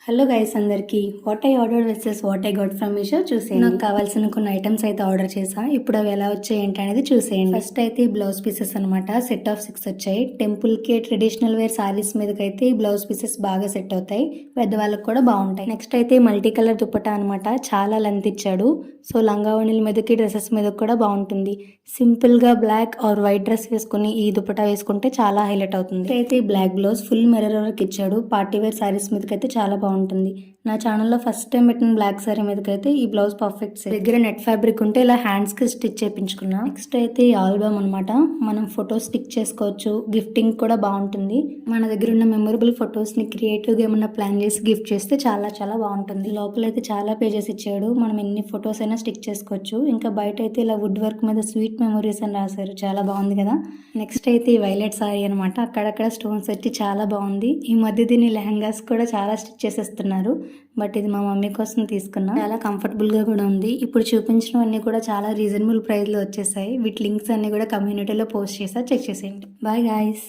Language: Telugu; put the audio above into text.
హలో గైస్ అందరికి what I order versus what I got from Meesho చూసేయండి. నాకు కావాల్సిన కొన్ని ఐటమ్స్ అయితే ఆర్డర్ చేసా. ఇప్పుడు అవి ఎలా వచ్చాయి ఏంటి అనేది చూసేయండి. ఫస్ట్ అయితే ఈ బ్లౌజ్ పీసెస్ అనమాట. సెట్ ఆఫ్ 6 వచ్చాయి. టెంపుల్ కి ట్రెడిషనల్ వేర్ సారీస్ మీదకైతే ఈ బ్లౌజ్ పీసెస్ బాగా సెట్ అవుతాయి. పెద్దవాళ్ళకి కూడా బాగుంటాయి. నెక్స్ట్ అయితే మల్టీ కలర్ దుపట్టా అనమాట. చాలా లెంత్ ఇచ్చాడు. సో లంగావణిల మీదకి డ్రెస్సెస్ మీద కూడా బాగుంటుంది. సింపుల్ గా బ్లాక్ ఆర్ వైట్ డ్రెస్ వేసుకుని ఈ దుపట్టా వేసుకుంటే చాలా హైలైట్ అవుతుంది. అయితే ఈ black blouse full mirror work ఇచ్చాడు. పార్టీ వేర్ సారీస్ మీదకైతే చాలా బాగుంటుంది. నా ఛానల్లో ఫస్ట్ టైం పెట్టిన బ్లాక్ సారీ మీదకైతే ఈ బ్లౌజ్ పర్ఫెక్ట్. దగ్గర నెట్ ఫ్యాబ్రిక్ ఉంటే ఇలా హ్యాండ్స్ కి స్టిచ్ చేయించుకున్నా. నెక్స్ట్ అయితే ఈ ఆల్బమ్ అనమాట. మనం ఫొటోస్ స్టిక్ చేసుకోవచ్చు. గిఫ్టింగ్ కూడా బాగుంటుంది. మన దగ్గర ఉన్న మెమొరబుల్ ఫొటోస్ ని క్రియేటివ్ గా ఏమన్నా ప్లాన్ చేసి గిఫ్ట్ చేస్తే చాలా చాలా బాగుంటుంది. లోపల అయితే చాలా పేజెస్ ఇచ్చాడు. మనం ఎన్ని ఫొటోస్ అయినా స్టిక్ చేసుకోవచ్చు. ఇంకా బయట అయితే ఇలా వుడ్ వర్క్ మీద స్వీట్ మెమొరీస్ అని రాశారు. చాలా బాగుంది కదా. నెక్స్ట్ అయితే ఈ వైలెట్ సారీ అనమాట. అక్కడక్కడ స్టోన్స్ వచ్చి చాలా బాగుంది. ఈ మధ్య దీని లెహంగాస్ కూడా చాలా స్టిచ్ చేసేస్తున్నారు. బట్ ఇది మా మమ్మీ కోసం తీసుకున్నా. చాలా కంఫర్టబుల్ గా కూడా ఉంది. ఇప్పుడు చూపించినవన్నీ కూడా చాలా రీజనబుల్ ప్రైస్ లో వచ్చేసాయి. వీటి లింక్స్ అన్ని కూడా కమ్యూనిటీలో పోస్ట్ చేసా. చెక్ చేసేయండి. Bye guys.